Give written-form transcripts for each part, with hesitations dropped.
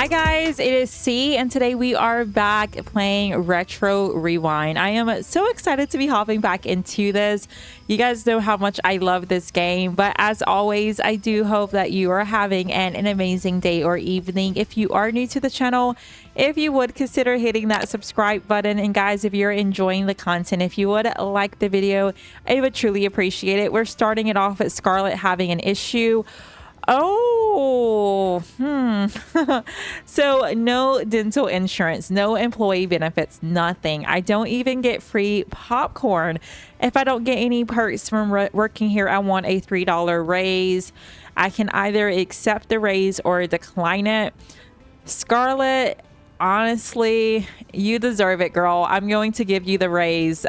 Hi guys, it is C, and today we are back playing Retro Rewind. I am so excited to be hopping back into this. You guys know how much I love this game, but as always, I do hope that you are having an amazing day or evening. If you are new to the channel, if you would consider hitting that subscribe button, and guys, if you're enjoying the content, if you would like the video, I would truly appreciate it. We're starting it off with Scarlett having an issue. Oh, So no dental insurance, no employee benefits, nothing. I don't even get free popcorn. If I don't get any perks from working here, I want a $3 raise. I can either accept the raise or decline it. Scarlett, honestly, you deserve it, girl. I'm going to give you the raise.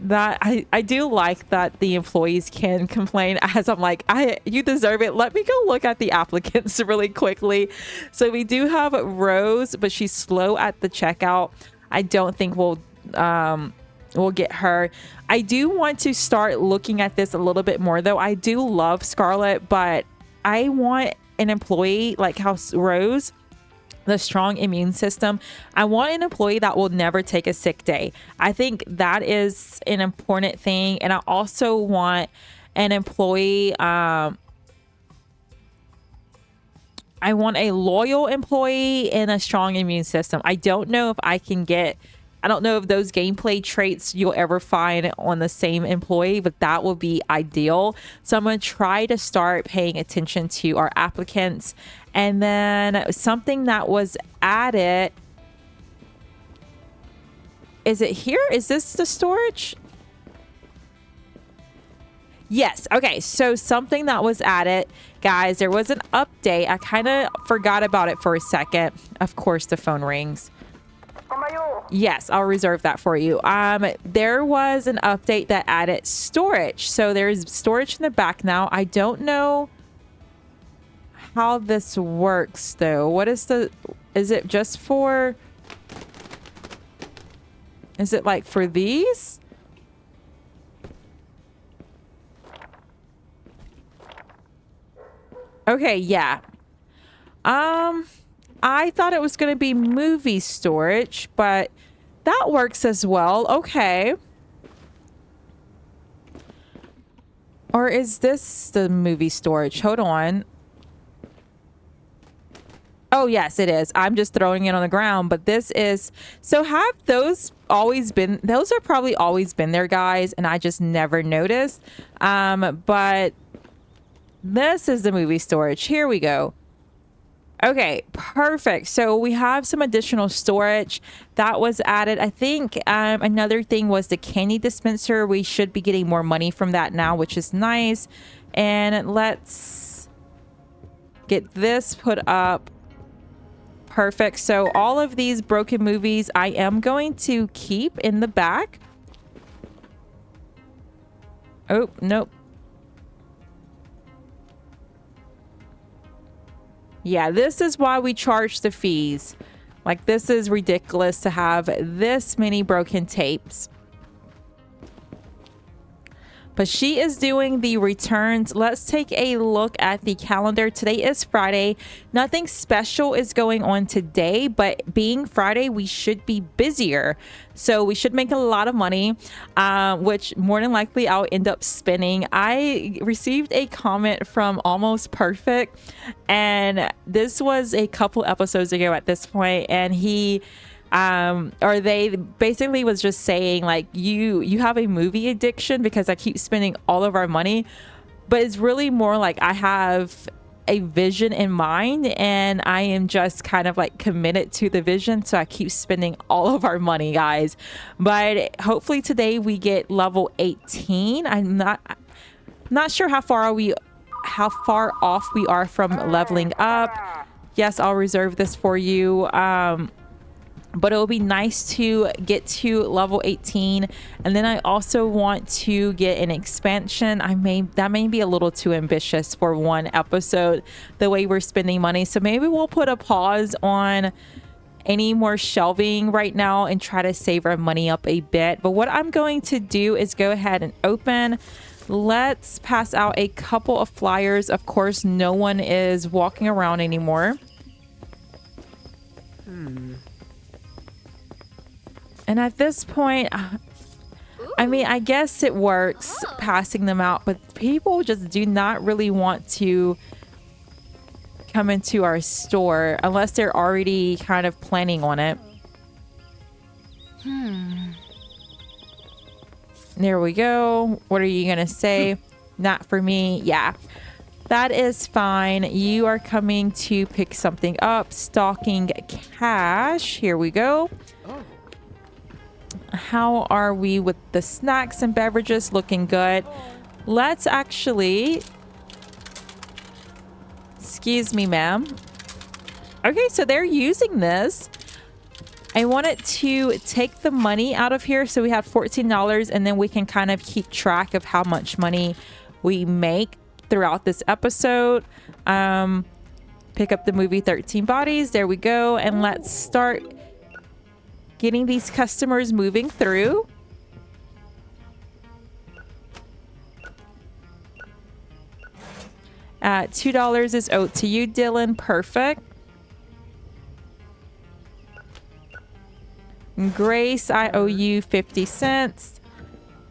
That I do like that the employees can complain, as I'm like, you deserve it. Let me go look at the applicants really quickly. So we do have Rose, but she's slow at the checkout. I don't think we'll get her. I do want to start looking at this a little bit more though. I do love Scarlett, but I want an employee like how Rose, the strong immune system. I want an employee that will never take a sick day. I think that is an important thing. And I also want an employee, I want a loyal employee and a strong immune system. I don't know if I don't know if those gameplay traits you'll ever find on the same employee, but that will be ideal. So I'm going to try to start paying attention to our applicants. And then something that was added. Is it here? Is this the storage? Yes. Okay. So something that was added, guys, there was an update. I kind of forgot about it for a second. Of course, the phone rings. Yes, I'll reserve that for you. There was an update that added storage. So there's storage in the back now. I don't know how this works though. Is it just for, is it like for these? Okay, yeah. I thought it was going to be movie storage, but that works as well. Okay. Or is this the movie storage? Hold on. Oh, yes, it is. I'm just throwing it on the ground, but this is... So have those always been... Those are probably always been there, guys, and I just never noticed. But this is the movie storage. Here we go. Okay, perfect. So we have some additional storage that was added. I think another thing was the candy dispenser. We should be getting more money from that now, which is nice. And let's get this put up. Perfect. So all of these broken movies I am going to keep in the back. Oh, nope. Yeah, this is why we charge the fees. Like, this is ridiculous to have this many broken tapes. But she is doing the returns. Let's take a look at the calendar. Today is Friday. Nothing special is going on today, but being Friday, we should be busier. So we should make a lot of money, which more than likely I'll end up spending. I received a comment from Almost Perfect, and this was a couple episodes ago at this point, and he... or they basically was just saying like, you have a movie addiction because I keep spending all of our money. But it's really more like I have a vision in mind and I am just kind of like committed to the vision, so I keep spending all of our money, guys. But hopefully today we get level 18. I'm not sure how far off we are from leveling up. Yes, I'll reserve this for you. But it will be nice to get to level 18. And then I also want to get an expansion. That may be a little too ambitious for one episode, the way we're spending money. So maybe we'll put a pause on any more shelving right now and try to save our money up a bit. But what I'm going to do is go ahead and open. Let's pass out a couple of flyers. Of course, no one is walking around anymore. And at this point, I mean, I guess it works passing them out, but people just do not really want to come into our store unless they're already kind of planning on it. There we go. What are you gonna say? Not for me. Yeah, that is fine. You are coming to pick something up. Stocking cash. Here we go. How are we with the snacks and beverages? Looking good. Let's actually... Excuse me, ma'am. Okay, so they're using this. I wanted to take the money out of here so we have $14 and then we can kind of keep track of how much money we make throughout this episode. Pick up the movie 13 Bodies. There we go. And let's start getting these customers moving through. $2 is owed to you, Dylan. Perfect. Grace, I owe you 50 cents.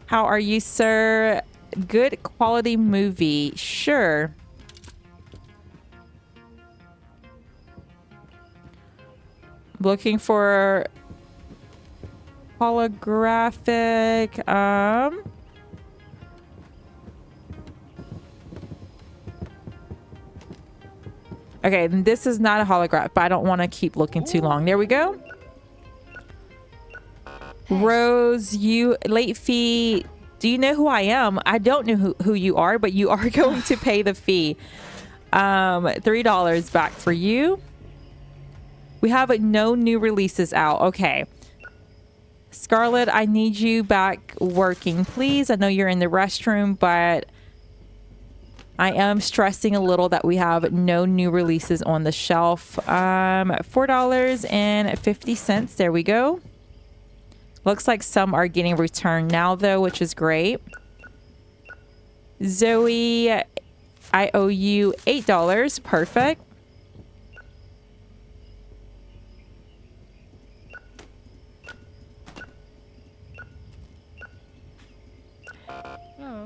How are you, sir? Good quality movie. Sure. Looking for holographic. Okay, this is not a holograph, but I don't want to keep looking too long. There we go. Rose, you late fee. Do you know who I am? I don't know who you are, but you are going to pay the fee. $3 back for you. We have no new releases out. Okay. Scarlett, I need you back working, please. I know you're in the restroom, but I am stressing a little that we have no new releases on the shelf. $4.50. There we go. Looks like some are getting returned now, though, which is great. Zoe, I owe you $8. Perfect.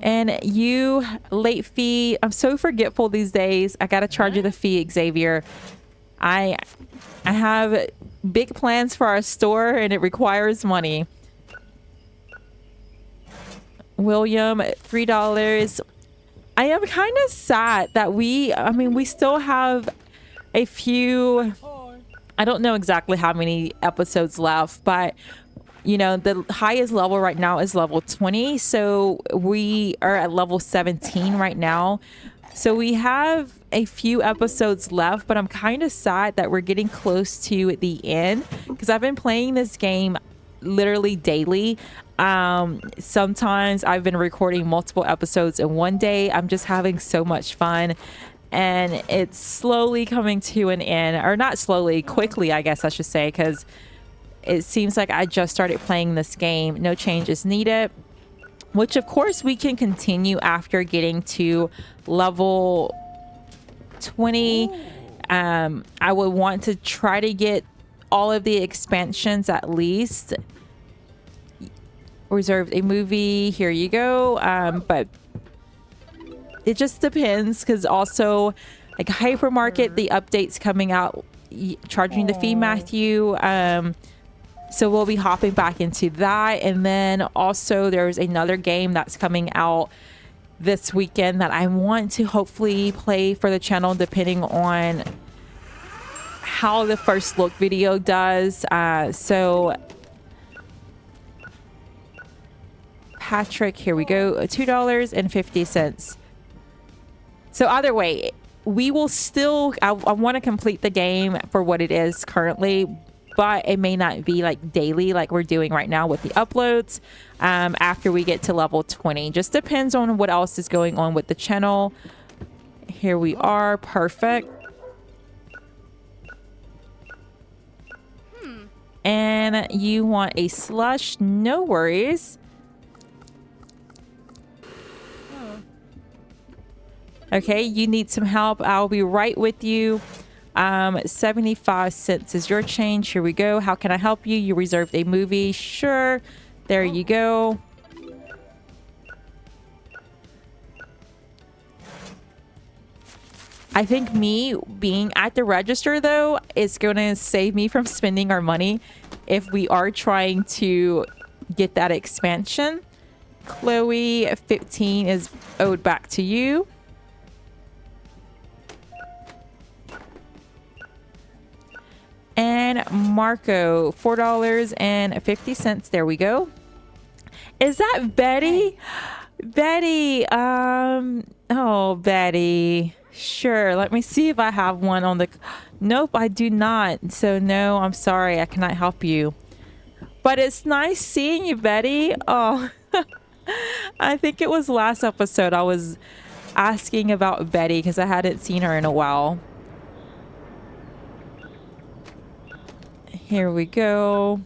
And you, late fee. I'm so forgetful these days. I gotta charge you the fee, Xavier. I have big plans for our store and it requires money. William, $3. I am kind of sad that we still have a few, I don't know exactly how many episodes left, but you know, the highest level right now is level 20. So we are at level 17 right now. So we have a few episodes left, but I'm kind of sad that we're getting close to the end because I've been playing this game literally daily. Sometimes I've been recording multiple episodes in one day. I'm just having so much fun. And it's slowly coming to an end, or not slowly, quickly, I guess I should say, because it seems like I just started playing this game. No change is needed, which of course we can continue after getting to level 20. I would want to try to get all of the expansions at least. Reserved a movie. Here you go. But it just depends because also like hypermarket, the updates coming out, charging the fee, Matthew. So we'll be hopping back into that. And then also there's another game that's coming out this weekend that I want to hopefully play for the channel depending on how the first look video does. So Patrick, here we go, $2.50. So either way, we will still, I want to complete the game for what it is currently, but it may not be like daily like we're doing right now with the uploads after we get to level 20. Just depends on what else is going on with the channel. Here we are. Perfect. And you want a slush? No worries. Okay, you need some help. I'll be right with you. 75 cents is your change. Here we go. How can I help you? You reserved a movie. Sure. There you go. I think me being at the register, though, is going to save me from spending our money if we are trying to get that expansion. Chloe, 15 is owed back to you. And Marco, $4.50. There we go. Is that Betty? Betty, oh, Betty. Sure, let me see if I have one on the... Nope, I do not. So no, I'm sorry, I cannot help you. But it's nice seeing you, Betty. Oh, I think it was last episode I was asking about Betty because I hadn't seen her in a while. Here we go.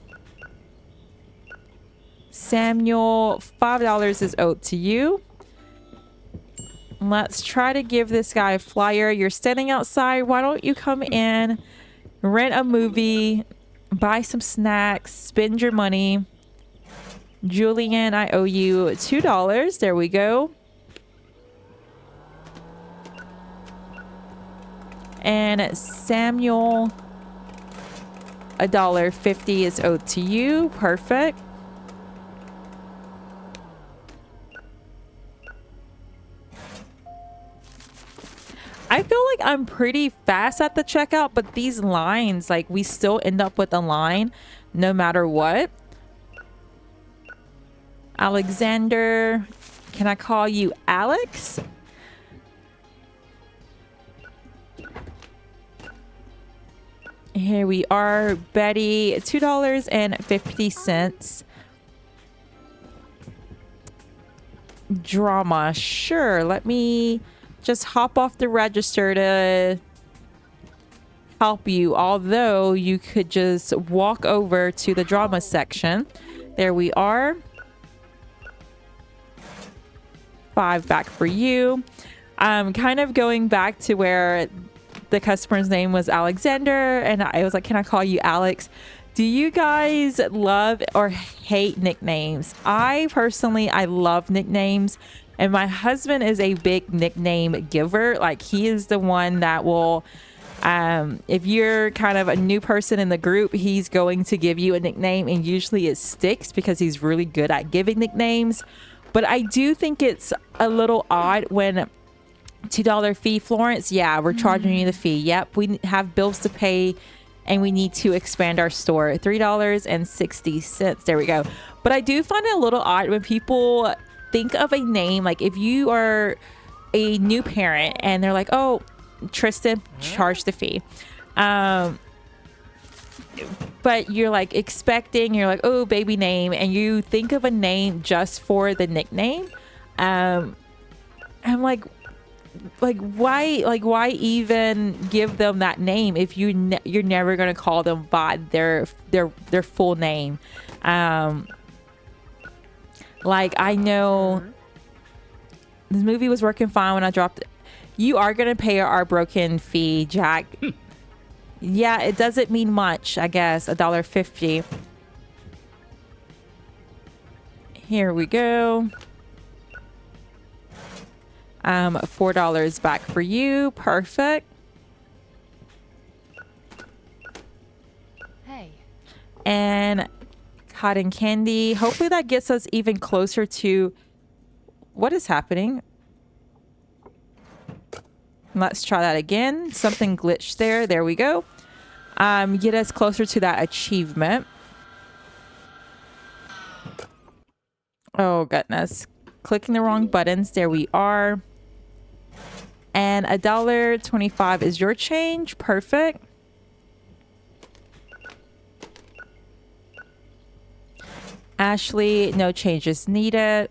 Samuel, $5 is owed to you. Let's try to give this guy a flyer. You're standing outside. Why don't you come in, rent a movie, buy some snacks, spend your money. Julian, I owe you $2. There we go. And Samuel, $1.50 is owed to you. Perfect. I feel like I'm pretty fast at the checkout, but these lines, like, we still end up with a line no matter what. Alexander, can I call you Alex? Here we are. Betty, $2.50. Drama, sure. Let me just hop off the register to help you, although you could just walk over to the drama section. There we are. $5 back for you. Kind of going back to where the customer's name was Alexander and I was like, can I call you Alex? Do you guys love or hate nicknames? I love nicknames. And my husband is a big nickname giver. Like, he is the one that will, if you're kind of a new person in the group, he's going to give you a nickname, and usually it sticks because he's really good at giving nicknames. But I do think it's a little odd when $2 fee, Florence. Yeah, we're charging you the fee. Yep, we have bills to pay and we need to expand our store. $3.60. There we go. But I do find it a little odd when people think of a name, like if you are a new parent and they're like, oh, Tristan, charge the fee. But you're like expecting, you're like, oh, baby name, and you think of a name just for the nickname. I'm like why even give them that name if you're never gonna call them by their full name. Like, I know this movie was working fine when I dropped it. You are going to pay our broken fee, Jack. Yeah, it doesn't mean much, I guess. $1.50. Here we go. $4 back for you. Perfect. Hey. And cotton candy. Hopefully that gets us even closer to what is happening. Let's try that again. Something glitched there. There we go. Get us closer to that achievement. Oh, goodness. Clicking the wrong buttons. There we are. And $1.25 is your change. Perfect. Ashley, no changes needed.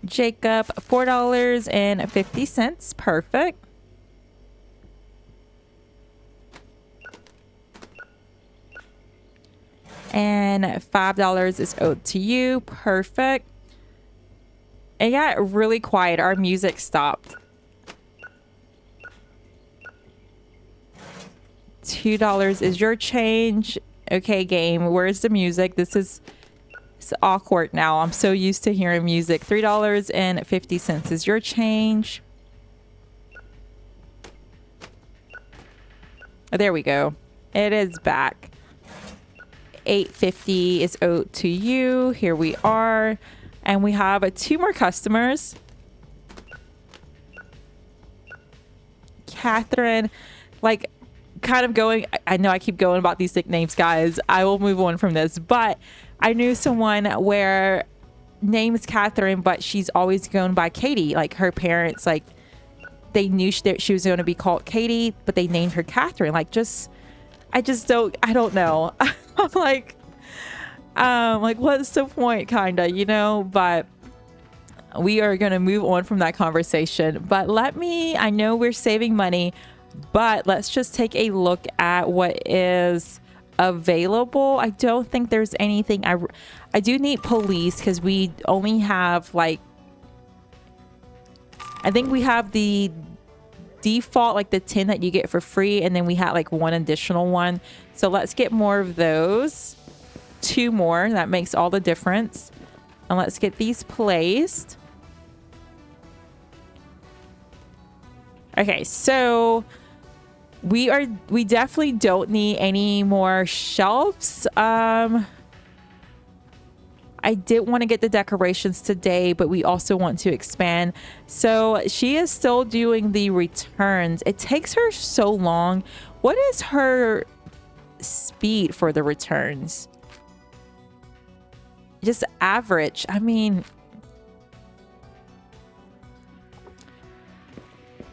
Jacob, $4.50. Perfect. And $5 is owed to you. Perfect. It got really quiet. Our music stopped. $2 is your change. Okay, game. Where's the music? It's awkward now. I'm so used to hearing music. $3.50 is your change. Oh, there we go. It is back. $8.50 is owed to you. Here we are. And we have 2 more customers. Catherine, like, kind of going, I know I keep going about these nicknames, guys. I will move on from this, but I knew someone where name is Catherine, but she's always going by Katie. Like, her parents, like, they knew she was going to be called Katie, but they named her Catherine. Like, I don't know. I'm like, what's the point, kinda, you know? But we are going to move on from that conversation. But I know we're saving money, but let's just take a look at what is available. I don't think there's anything. I do need police because we only have, like, I think we have the default, like the 10 that you get for free, and then we had like 1 additional one. So let's get more of those. 2 more. That makes all the difference. And let's get these placed. Okay, so we definitely don't need any more shelves. I did want to get the decorations today, but we also want to expand. So she is still doing the returns. It takes her so long. What is her speed for the returns? Just average. I mean,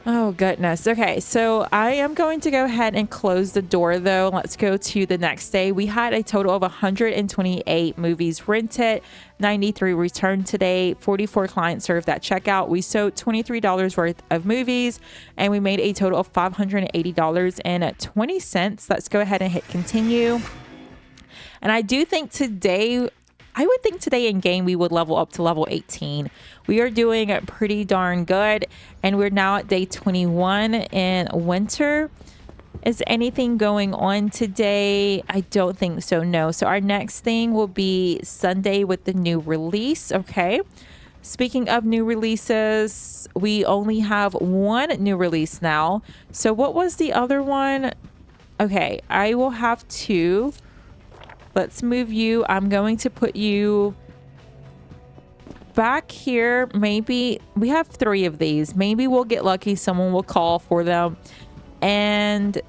oh goodness. Okay, so I am going to go ahead and close the door though. Let's go to the next day. We had a total of 128 movies rented, 93 returned today, 44 clients served at checkout. We sold $23 worth of movies and we made a total of $580.20. Let's go ahead and hit continue. And I do think today in game we would level up to level 18. We are doing pretty darn good, and we're now at day 21 in winter. Is anything going on today? I don't think so, no. So our next thing will be Sunday with the new release. Okay, speaking of new releases, we only have 1 new release now. So what was the other one? Okay, I will have 2. Let's move you. I'm going to put you back here. Maybe we have 3 of these. Maybe we'll get lucky. Someone will call for them. And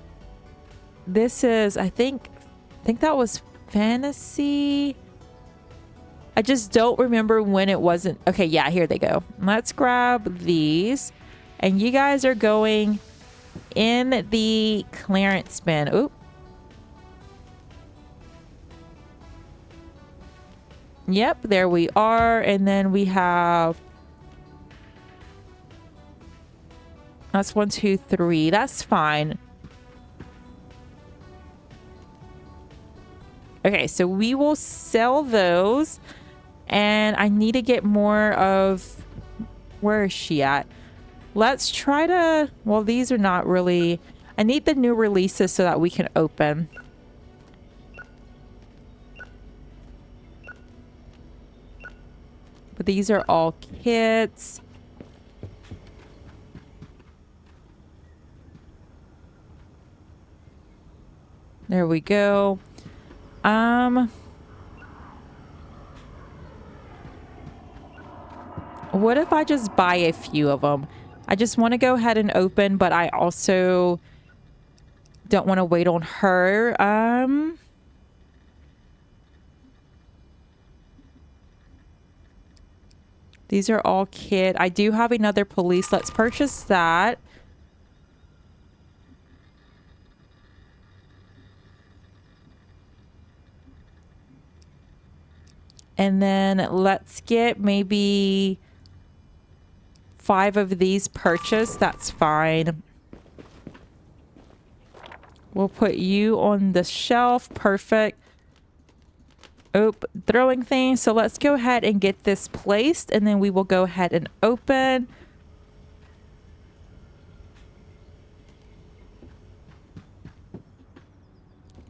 this is, I think that was fantasy. I just don't remember when it wasn't. Okay, yeah, here they go. Let's grab these. And you guys are going in the clearance bin. Oop. Yep, there we are. And then we have, that's 1, 2, 3. That's fine. Okay, so we will sell those. And I need to get more of, where is she at? Let's try to, well, these are not really, I need the new releases so that we can open. But these are all kits. There we go. What if I just buy a few of them? I just want to go ahead and open, but I also don't want to wait on her. These are all kit. I do have another police. Let's purchase that. And then let's get maybe 5 of these purchased. That's fine. We'll put you on the shelf. Perfect. throwing things. So let's go ahead and get this placed, and then we will go ahead and open.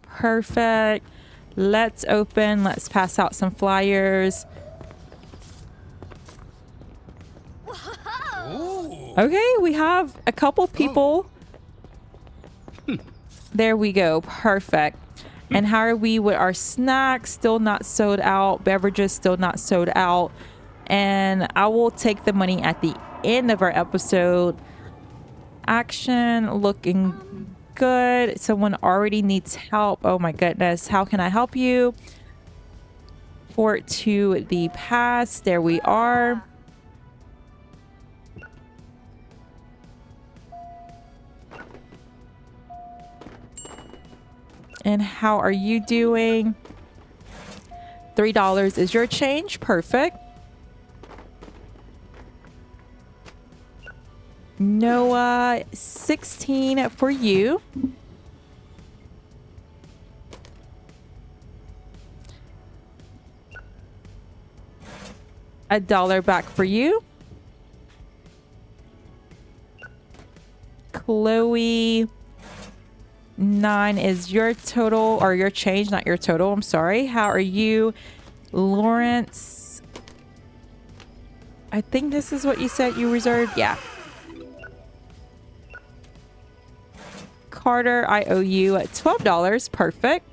Perfect. Let's open. Let's pass out some flyers. Okay, we have a couple people. There we go. Perfect. And how are we with our snacks? Still not sold out. Beverages still not sold out. And I will take the money at the end of our episode. Action looking good. Someone already needs help. Oh my goodness. How can I help you? Fort to the past. There we are. And how are you doing? $3 is your change. Perfect. Noah, 16 for you. $1 back for you. Chloe, 9 is your total, or your change, not your total. I'm sorry. How are you? Lawrence, I think this is what you said you reserved. Yeah. Carter, I owe you $12. Perfect.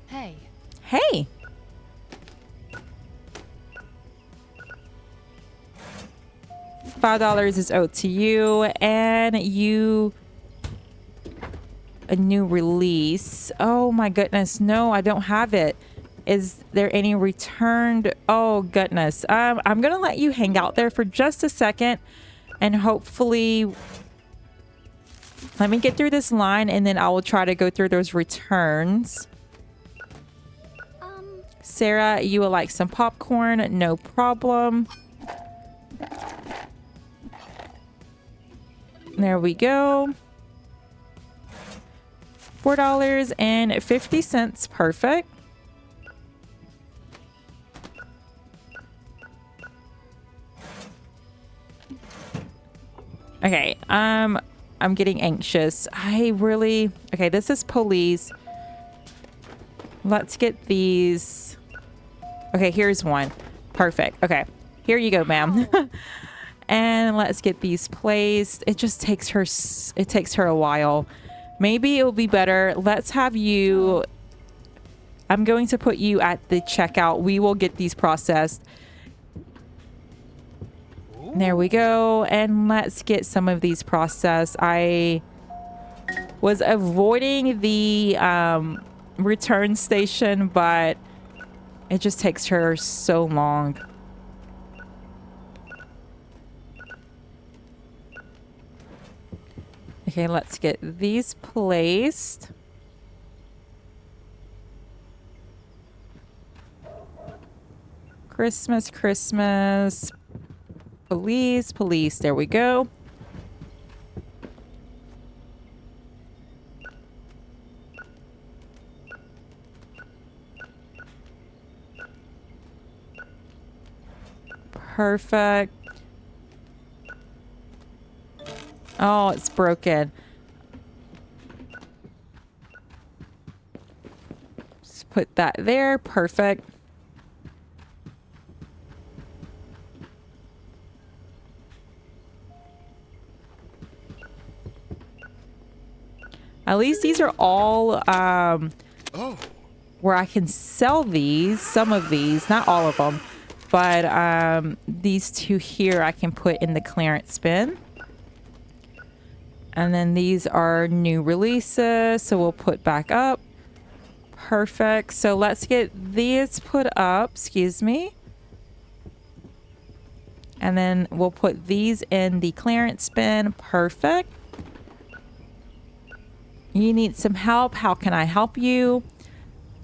Hey. Hey. $5 is owed to you, and you a new release. Oh my goodness, no, I don't have it. Is there any returned? Oh goodness. I'm gonna let you hang out there for just a second, and hopefully let me get through this line, and then I will try to go through those returns. Sarah, you would like some popcorn? No problem. There we go. $4.50. Perfect. Okay, I'm getting anxious. Okay, this is police. Let's get these. Okay, here's one. Perfect. Okay, here you go, ma'am. And let's get these placed. It just takes her a while. Maybe it'll be better. Let's have you. I'm going to put you at the checkout. We will get these processed. There we go. And let's get some of these processed. I was avoiding the return station, but it just takes her so long. Okay, let's get these placed. Christmas, Christmas. Police, police. There we go. Perfect. Oh, it's broken. Just put that there. Perfect. At least these are all where I can sell these. Some of these, not all of them, but these two here I can put in the clearance bin. And then these are new releases, so we'll put back up. Perfect. So let's get these put up. Excuse me. And then we'll put these in the clearance bin. Perfect. You need some help. How can I help you?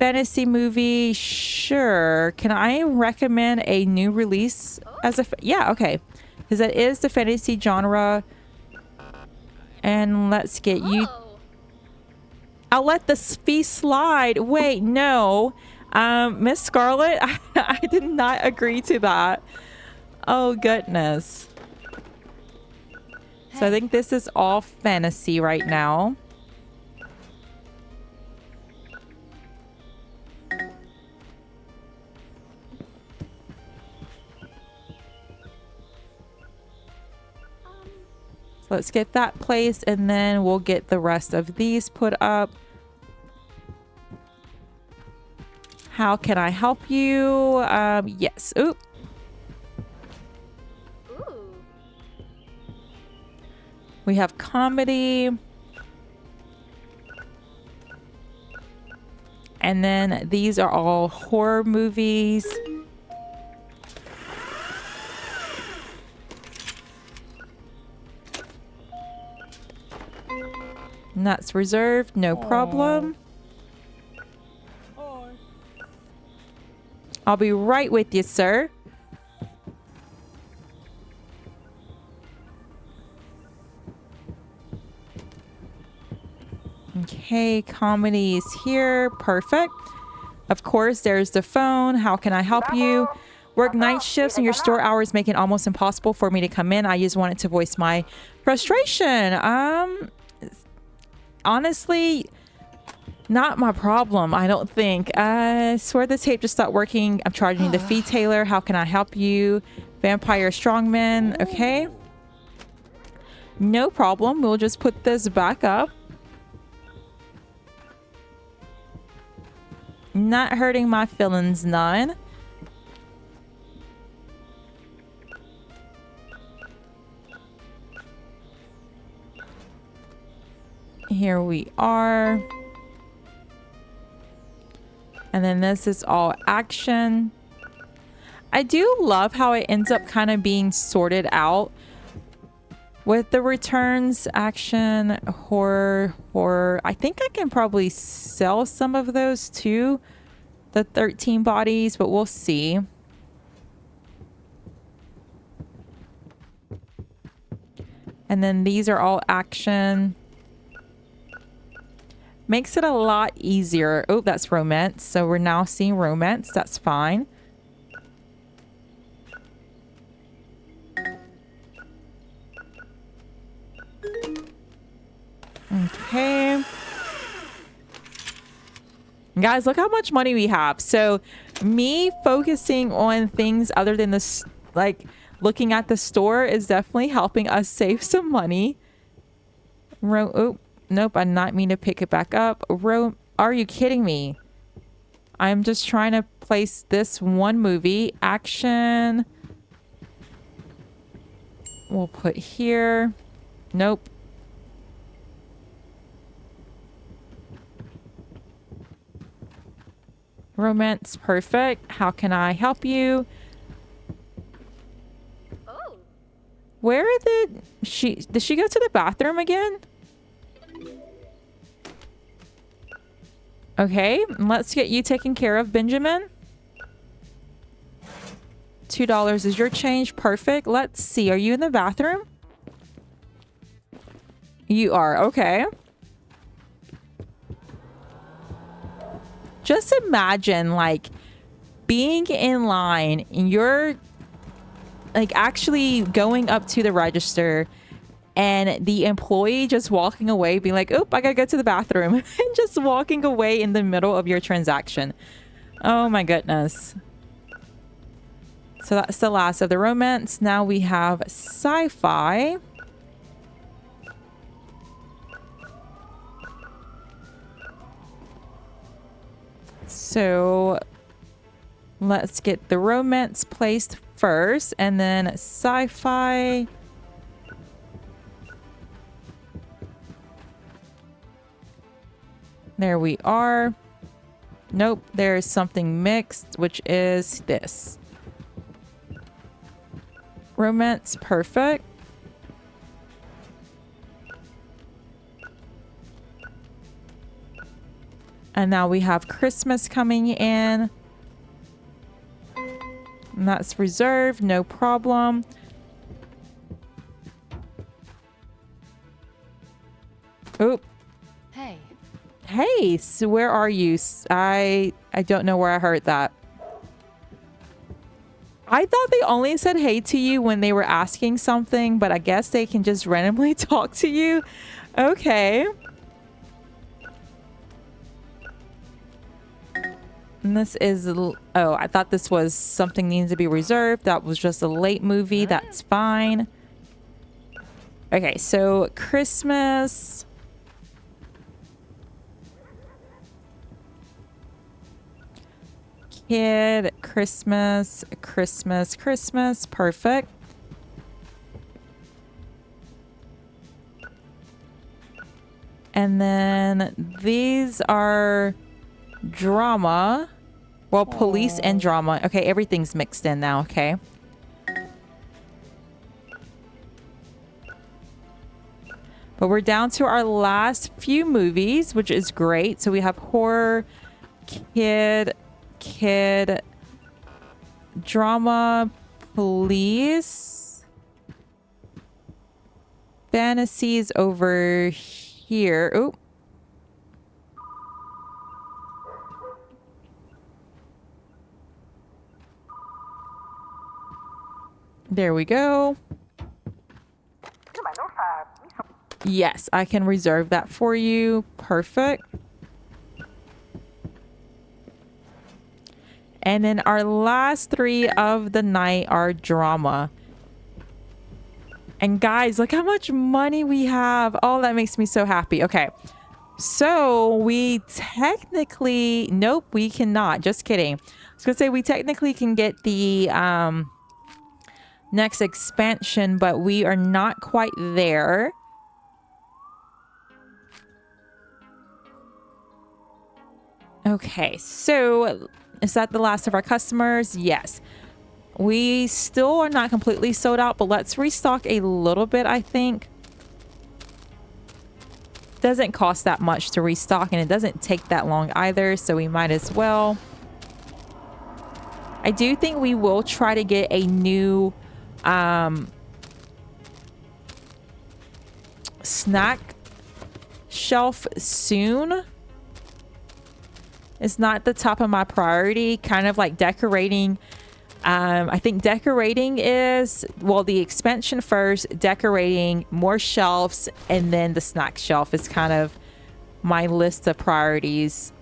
Fantasy movie. Sure. Can I recommend a new release as a... Yeah, okay. Because that is the fantasy genre. And let's get you... I'll let the fee slide. Wait, no. Miss Scarlet, I did not agree to that. Oh, goodness. So I think this is all fantasy right now. So let's get that placed and then we'll get the rest of these put up. How can I help you? Yes. Oop. Ooh. We have comedy. And then these are all horror movies. And that's reserved, no problem. I'll be right with you, sir. Okay, comedy is here. Perfect. Of course, there's the phone. How can I help you? Work night shifts and your store hours make it almost impossible for me to come in. I just wanted to voice my frustration. Honestly, not my problem, I don't think. Swear the tape just stopped working. I'm charging the fee, Taylor. How can I help you? Vampire strongman. Okay. No problem. We'll just put this back up. Not hurting my feelings none. Here we are. And then this is all action. I do love how it ends up kind of being sorted out with the returns, action, horror. I think I can probably sell some of those too. The 13 bodies, but we'll see. And then these are all action. Makes it a lot easier. Oh, that's romance. So we're now seeing romance. That's fine. Okay. Guys, look how much money we have. So me focusing on things other than this, like looking at the store, is definitely helping us save some money. Oh, nope, I did not mean to pick it back up. Are you kidding me? I'm just trying to place this one movie. Action. We'll put here. Nope. Romance, perfect. How can I help you? Oh. Where did she go to the bathroom again? Okay, let's get you taken care of, Benjamin. $2 is your change. Perfect. Let's see. Are you in the bathroom? You are. Okay. Just imagine, like, being in line and you're, like, actually going up to the register and the employee just walking away, being like, oop, I gotta go to the bathroom. And just walking away in the middle of your transaction. Oh, my goodness. So that's the last of the romance. Now we have sci-fi. So let's get the romance placed first and then sci-fi. There we are. Nope, there's something mixed, which is this. Romance, perfect. And now we have Christmas coming in. And that's reserved, no problem. Oop. Hey. Hey, so where are you? I don't know where I heard that. I thought they only said hey to you when they were asking something, but I guess they can just randomly talk to you. Okay. And this is, oh, I thought this was something needs to be reserved. That was just a late movie. That's fine. Okay, so Christmas. Kid, Christmas, Christmas, Christmas. Perfect. And then these are drama. Well, police and drama. Okay, everything's mixed in now. Okay. But we're down to our last few movies, which is great. So we have horror, kid, drama, police, fantasies over here. Oh. There we go. Yes, I can reserve that for you. Perfect. And then our last three of the night are drama. And guys, look how much money we have. Oh, that makes me so happy. Okay. So we technically, nope, we cannot. Just kidding. I was going to say we technically can get the next expansion, but we are not quite there. Okay, so is that the last of our customers? Yes. We still are not completely sold out, but let's restock a little bit, I think. Doesn't cost that much to restock, and it doesn't take that long either, so we might as well. I do think we will try to get a new snack shelf soon. It's not the top of my priority, kind of like decorating. I think decorating is, well, the expansion first, decorating, more shelves, and then the snack shelf is kind of my list of priorities.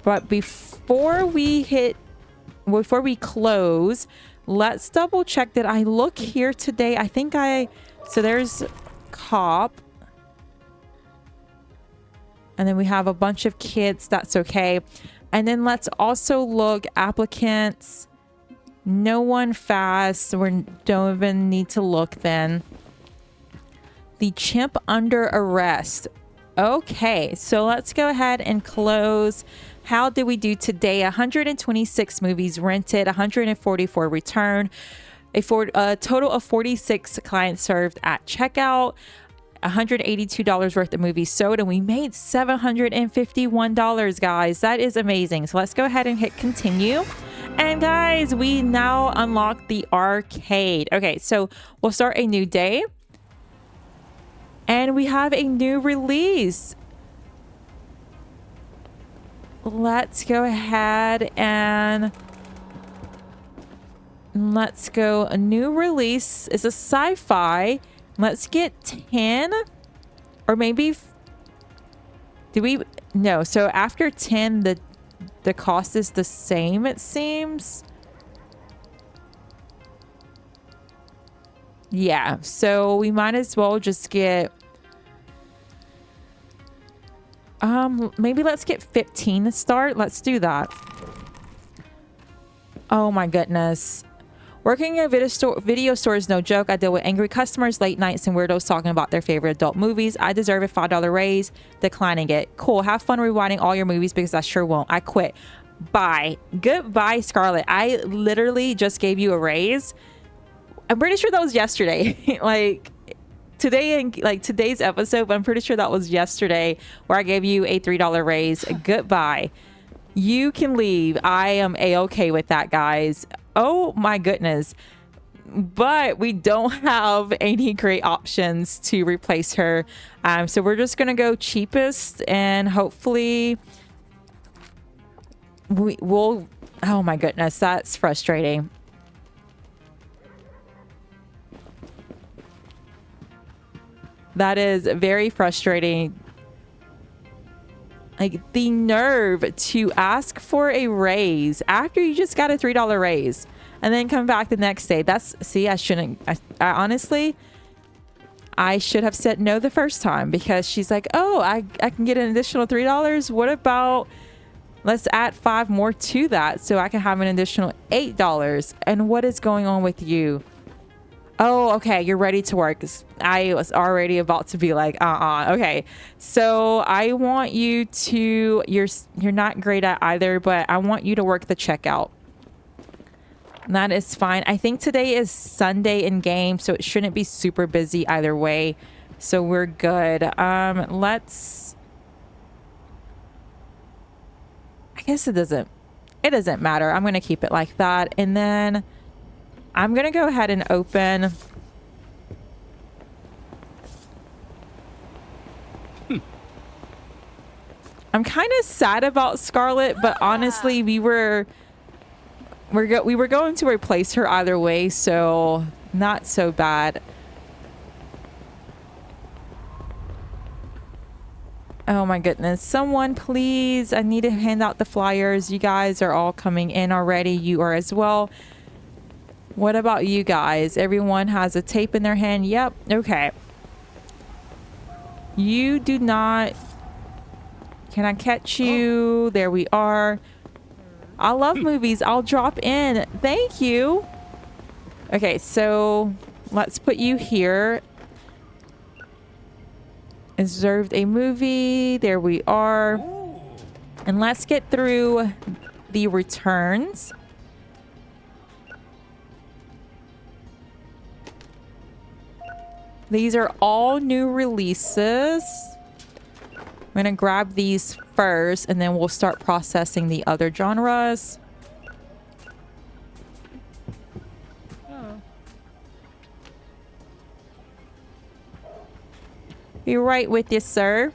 But before we close, let's double check. Did I look here today? I think so there's cop. And then we have a bunch of kids. That's okay. And then let's also look applicants. No one fast. We don't even need to look then. The chimp under arrest. Okay, so let's go ahead and close. How did we do today? 126 movies rented, 144 returned, a total of 46 clients served at checkout, $182 worth of movies sold, and we made $751, guys. That is amazing. So let's go ahead and hit continue. And guys, we now unlock the arcade. Okay, so we'll start a new day. And we have a new release. Let's go ahead and let's go. A new release is a sci-fi. Let's get 10 or maybe do we? No. So after 10, the cost is the same, it seems. Yeah. So we might as well just get maybe let's get 15 to start. Let's do that. Oh my goodness. Working in a video store is no joke. I deal with angry customers, late nights, and weirdos talking about their favorite adult movies. I deserve a $5 raise. Declining it. Cool. Have fun rewinding all your movies because I sure won't. I quit. Bye. Goodbye, Scarlett. I literally just gave you a raise. I'm pretty sure that was yesterday. Like today, in like today's episode, but I'm pretty sure that was yesterday where I gave you a $3 raise. Goodbye. You can leave. I am a-okay with that, guys. Oh my goodness. But we don't have any great options to replace her. So we're just gonna go cheapest, and hopefully we'll. Oh my goodness, that's frustrating. That is very frustrating. Like, the nerve to ask for a raise after you just got a $3 raise and then come back the next day. That's, see, I shouldn't, I honestly, I should have said no the first time, because she's like, oh, I can get an additional $3. What about, let's add 5 more to that so I can have an additional $8. And what is going on with you? Oh, okay. You're ready to work. I was already about to be like, okay. So I want you to, you're not great at either, but I want you to work the checkout. That is fine. I think today is Sunday in game, so it shouldn't be super busy either way. So we're good. I guess it doesn't matter. I'm going to keep it like that. And then I'm going to go ahead and open. I'm kind of sad about Scarlett, but honestly, we were going to replace her either way, so not so bad. Oh my goodness. Someone please, I need to hand out the flyers. You guys are all coming in already. You are as well. What about you guys? Everyone has a tape in their hand. Yep. Okay. You do not. Can I catch you? There we are. I love movies. I'll drop in. Thank you. Okay, so let's put you here. Observed a movie. There we are. And let's get through the returns. These are all new releases. I'm going to grab these first, and then we'll start processing the other genres. Be right with you, sir.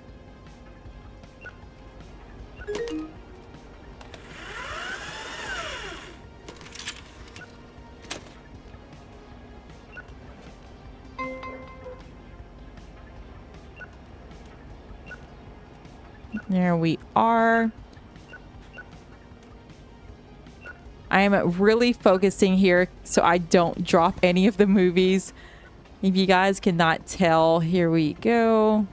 There we are. I am really focusing here so I don't drop any of the movies. If you guys cannot tell, here we go.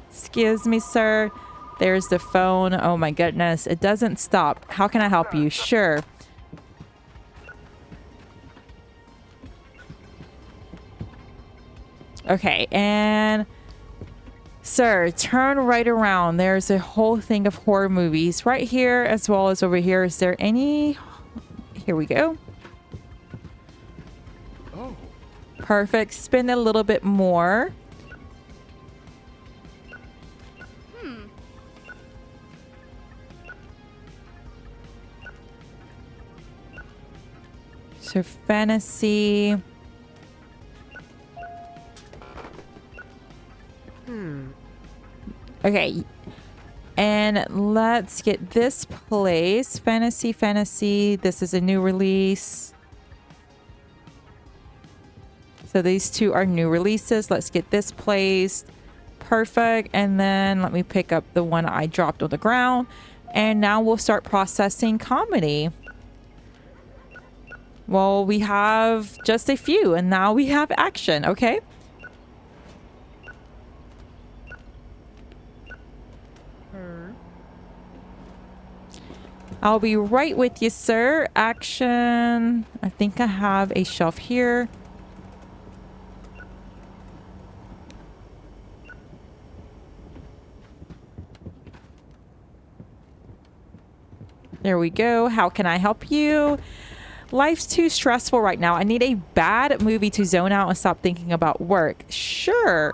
Excuse me, sir. There's the phone. Oh my goodness. It doesn't stop. How can I help you? Sure. Okay, and sir, turn right around. There's a whole thing of horror movies right here as well as over here. Is there any? Here we go. Oh. Perfect. Spend a little bit more. So fantasy. Okay. And let's get this place. Fantasy. This is a new release. So these two are new releases. Let's get this placed. Perfect. And then let me pick up the one I dropped on the ground. And now we'll start processing comedy. Well, we have just a few, and now we have action, okay? I'll be right with you, sir. Action. I think I have a shelf here. There we go. How can I help you? Life's too stressful right now. I need a bad movie to zone out and stop thinking about work. Sure.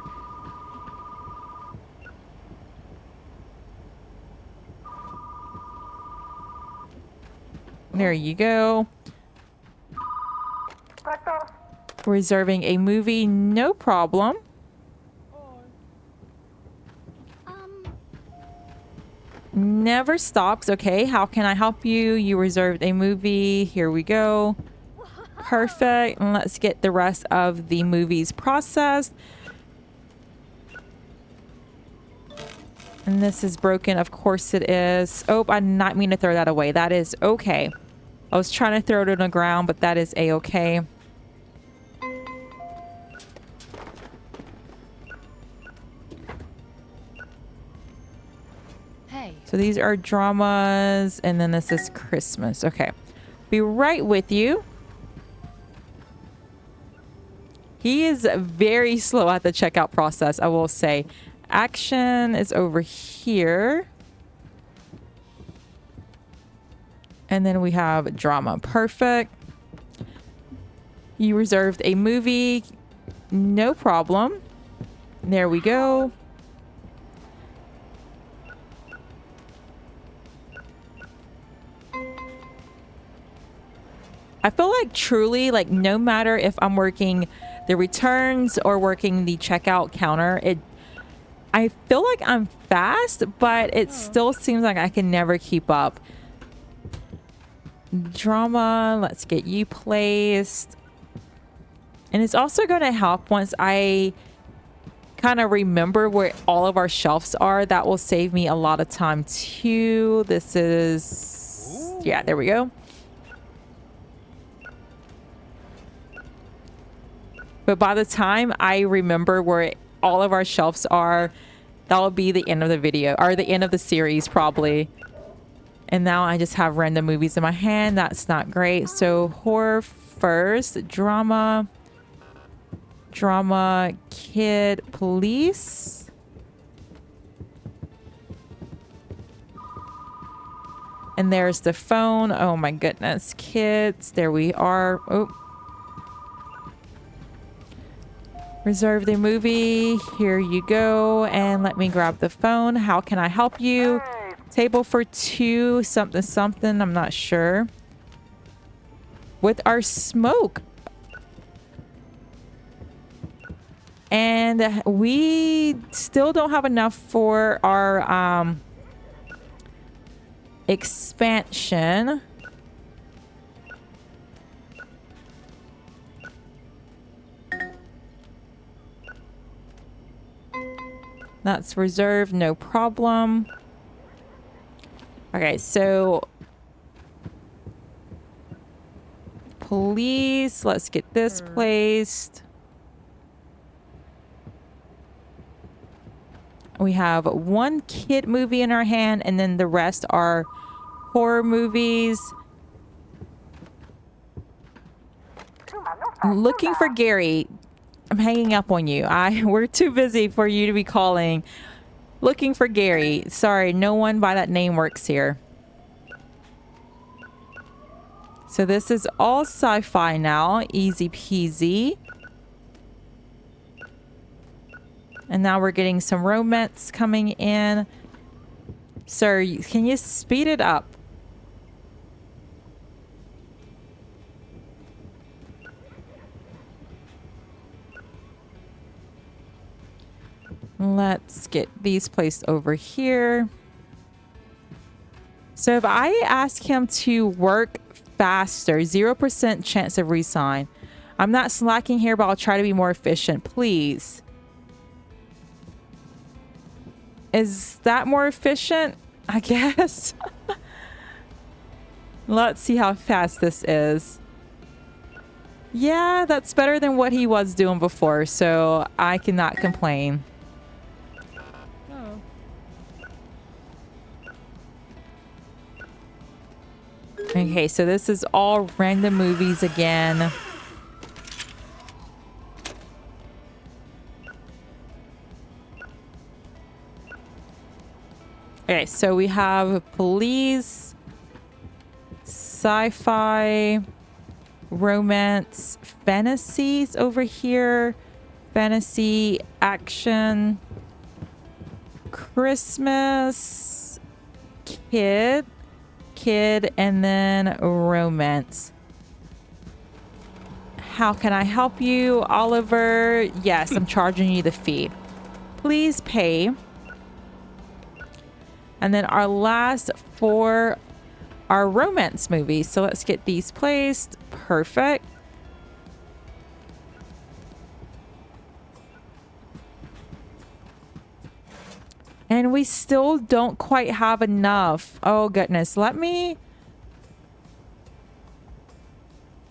There you go. Reserving a movie, no problem. Never stops. Okay, how can I help you? You reserved a movie. Here we go. Perfect. And let's get the rest of the movies processed. And this is broken. Of course it is. Oh, I did not mean to throw that away. That is okay. I was trying to throw it on the ground, but that is a-okay. So these are dramas, and then this is Christmas. Okay. Be right with you. He is very slow at the checkout process, I will say. Action is over here. And then we have drama. Perfect. You reserved a movie. No problem. There we go. I feel like truly, like, no matter if I'm working the returns or working the checkout counter, I feel like I'm fast, but it still seems like I can never keep up. Drama, let's get you placed. And it's also going to help once I kind of remember where all of our shelves are. That will save me a lot of time too. This is, yeah, there we go. But by the time I remember where all of our shelves are, that will be the end of the video, or the end of the series probably. And now I just have random movies in my hand. That's not great. So horror first, drama, kid, police. And there's the phone. Oh my goodness, kids. There we are. Oh. Reserve the movie. Here you go. And let me grab the phone. How can I help you? Table for two, something. I'm not sure. With our smoke. And we still don't have enough for our expansion. That's reserved, no problem. Okay, so police, let's get this placed. We have one kid movie in our hand, and then the rest are horror movies. Looking for Gary. I'm hanging up on you. We're too busy for you to be calling. Looking for Gary. Sorry, no one by that name works here. So this is all sci-fi now. Easy peasy. And now we're getting some romance coming in. Sir, can you speed it up? Let's get these placed over here. So if I ask him to work faster, 0% chance of resign. I'm not slacking here, but I'll try to be more efficient, please. Is that more efficient? I guess. Let's see how fast this is. Yeah, that's better than what he was doing before, so I cannot complain. Okay, so this is all random movies again. Okay, so we have police, sci-fi, romance, fantasies over here, fantasy, action, Christmas, kid, and then romance. How can I help you, Oliver? Yes, I'm charging you the fee. Please pay. And then our last for our romance movies. So let's get these placed. Perfect. And we still don't quite have enough. Oh, goodness.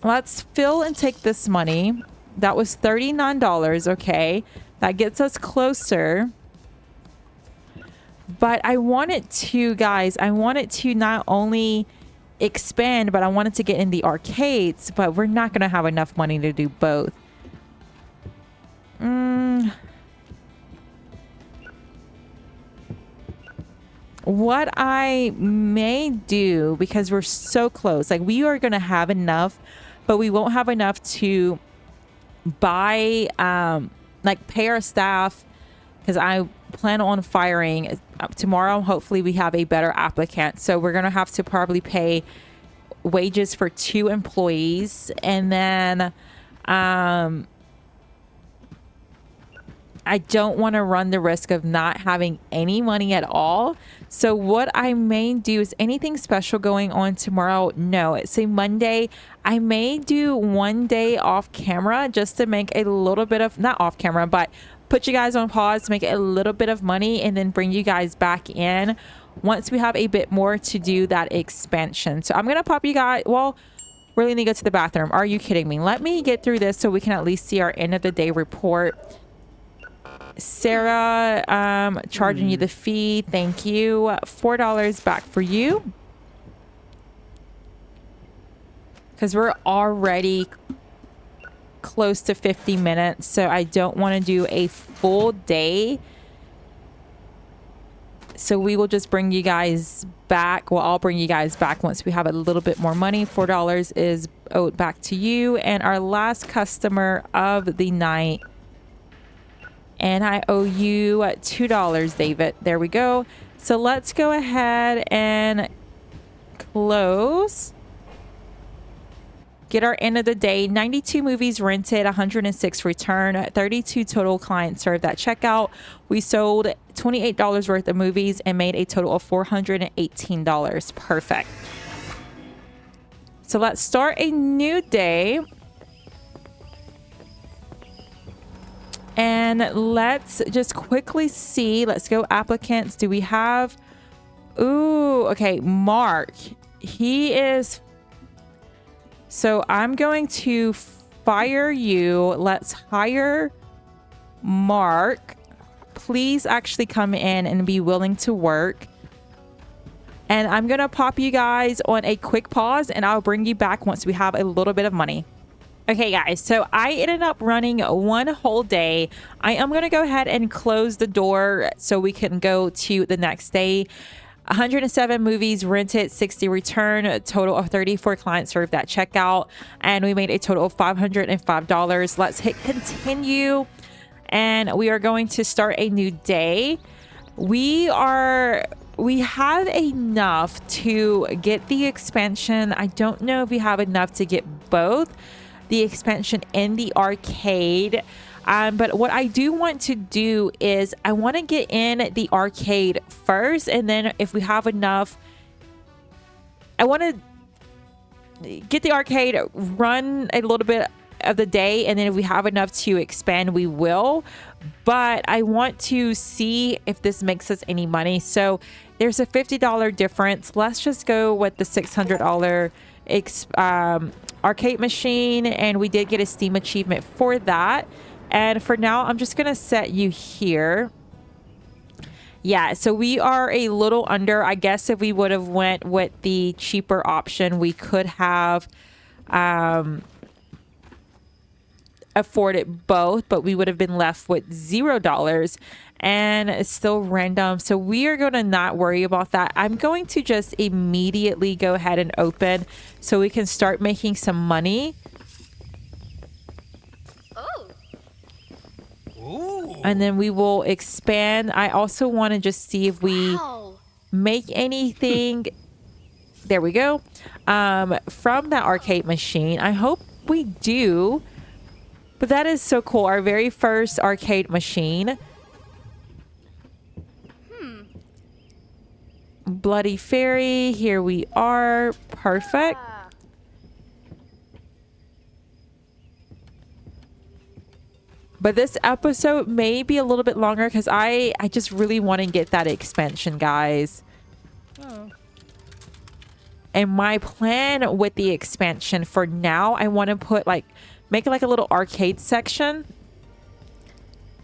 Let's fill and take this money. That was $39. Okay. That gets us closer. But I want it to, guys, I want it to not only expand, but I want it to get in the arcades. But we're not going to have enough money to do both. What I may do, because we're so close, like we are going to have enough, but we won't have enough to buy, like pay our staff, because I plan on firing tomorrow. Hopefully we have a better applicant. So we're going to have to probably pay wages for 2 employees. And then, I don't want to run the risk of not having any money at all. So what I may do is anything special going on tomorrow? No, it's a Monday. I may do one day off camera just to make a little bit of, not off camera, but put you guys on pause, make a little bit of money, and then bring you guys back in once we have a bit more to do that expansion. So I'm going to pop you guys, well, we're going to go to the bathroom. Are you kidding me? Let me get through this so we can at least see our end of the day report. Sarah, charging you the fee. Thank you. $4 back for you. Because we're already close to 50 minutes. So I don't want to do a full day. So we will just bring you guys back. Well, I'll bring you guys back once we have a little bit more money. $4 is owed back to you. And our last customer of the night. And I owe you $2, David. There we go. So let's go ahead and close. Get our end of the day. 92 movies rented, 106 return, 32 total clients served at checkout. We sold $28 worth of movies and made a total of $418. Perfect. So let's start a new day. And let's just quickly see. Let's go applicants. Do we have... Ooh, okay. Mark. He is... So I'm going to fire you. Let's hire Mark. Please actually come in and be willing to work. And I'm going to pop you guys on a quick pause and I'll bring you back once we have a little bit of money. Okay, guys, so I ended up running one whole day. I am going to go ahead and close the door so we can go to the next day. 107 movies rented, 60 return, a total of 34 clients served at checkout, and we made a total of $505. Let's hit continue, and we are going to start a new day. We have enough to get the expansion. I don't know if we have enough to get both the expansion and the arcade. But what I do want to do is I want to get in the arcade first. And then if we have enough, I want to get the arcade, run a little bit of the day. And then if we have enough to expand, we will. But I want to see if this makes us any money. So there's a $50 difference. Let's just go with the $600 arcade machine. And we did get a Steam achievement for that. And for now, I'm just going to set you here. Yeah, so we are a little under. I guess if we would have went with the cheaper option, we could have afforded both, but we would have been left with $0 and it's still random. So we are going to not worry about that. I'm going to just immediately go ahead and open so we can start making some money. And then we will expand. I also want to just see if we make anything. There we go. From that arcade machine. I hope we do. But that is so cool. Our very first arcade machine. Bloody Fairy. Here we are. Perfect. But this episode may be a little bit longer because I just really want to get that expansion, guys. Oh. And my plan with the expansion for now, I want to put like, make like a little arcade section.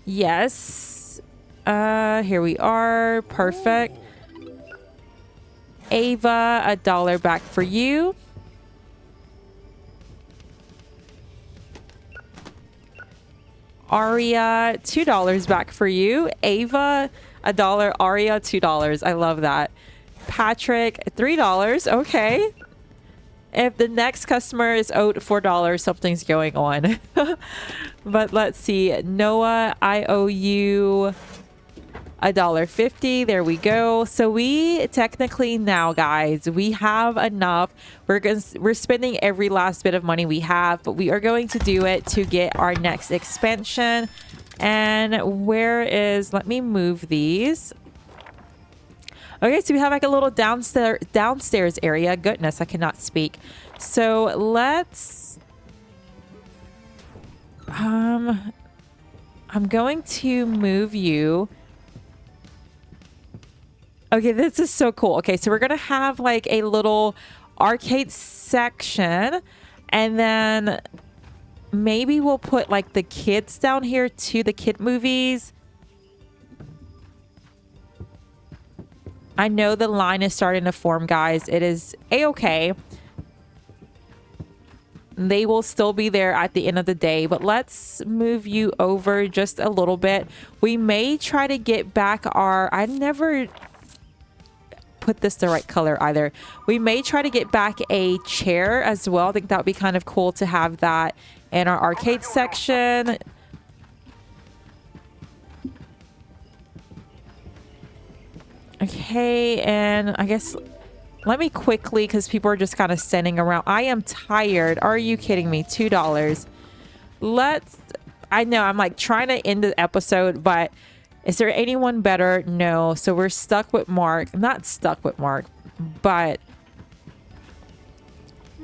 Yes. Here we are. Perfect. Ava, $1 back for you. Aria, $2 back for you. Ava, $1. Aria, $2. I love that. Patrick, $3. Okay. If the next customer is owed $4, something's going on. But let's see. Noah, I owe you $1.50. There we go. So we technically now, guys, we have enough. We're spending every last bit of money we have, but we are going to do it to get our next expansion. And where is, let me move these. Okay, so we have like a little downstairs area. Goodness, I cannot speak. So let's I'm going to move you. Okay, this is so cool. Okay, so we're going to have like a little arcade section, and then maybe we'll put like the kids down here too, the kid movies. I know the line is starting to form, guys. It is a-okay. They will still be there at the end of the day, but let's move you over just a little bit. We may try to get back our... I never put this the right color either. We may try to get back a chair as well. I think that would be kind of cool to have that in our arcade section. Okay, and I guess let me quickly, because people are just kind of standing around. I am tired. Are you kidding me? $2. I know I'm like trying to end the episode, but is there anyone better? No. So we're stuck with Mark. Not stuck with Mark, but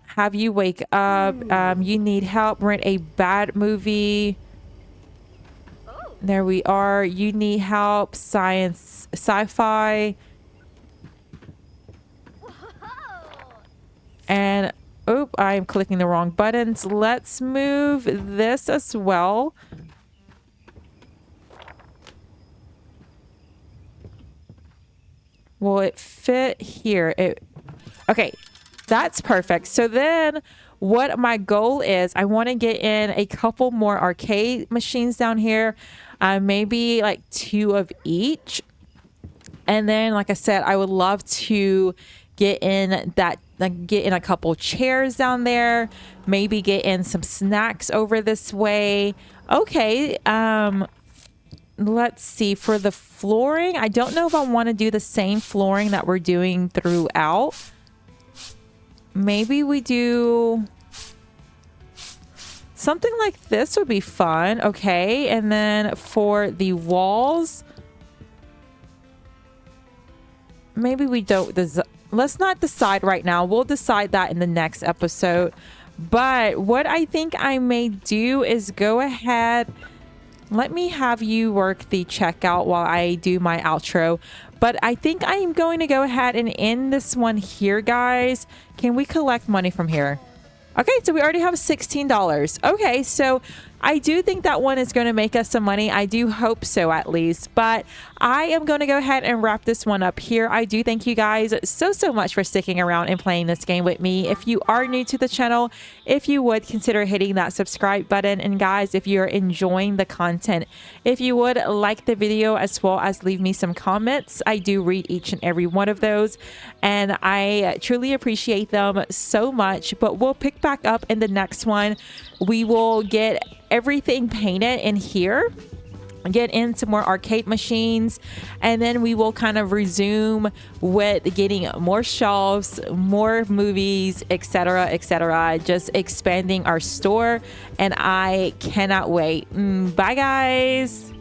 have you wake up. You need help. Rent a bad movie. There we are. You need help. Science, sci-fi. And, oh, I'm clicking the wrong buttons. Let's move this as well. Will it fit here? Okay, that's perfect. So then what my goal is, I want to get in a couple more arcade machines down here. Maybe like 2 of each. And then, like I said, I would love to get in that, like, get in a couple chairs down there. Maybe get in some snacks over this way. Okay. Let's see. For the flooring, I don't know if I want to do the same flooring that we're doing throughout. Maybe we do something like this would be fun. Okay. And then for the walls, maybe we don't. Let's not decide right now. We'll decide that in the next episode. But what I think I may do is go ahead. Let me have you work the checkout while I do my outro. But I think I am going to go ahead and end this one here, guys. Can we collect money from here? Okay, so we already have $16. Okay, so I do think that one is going to make us some money. I do hope so, at least. But I am going to go ahead and wrap this one up here. I do thank you guys so much for sticking around and playing this game with me. If you are new to the channel, if you would consider hitting that subscribe button. And guys, if you're enjoying the content, if you would like the video as well as leave me some comments. I do read each and every one of those, and I truly appreciate them so much. But we'll pick back up in the next one. We will get everything painted in here. get into more arcade machines, and then we will kind of resume with getting more shelves, more movies, etc., just expanding our store, and I cannot wait. Bye guys.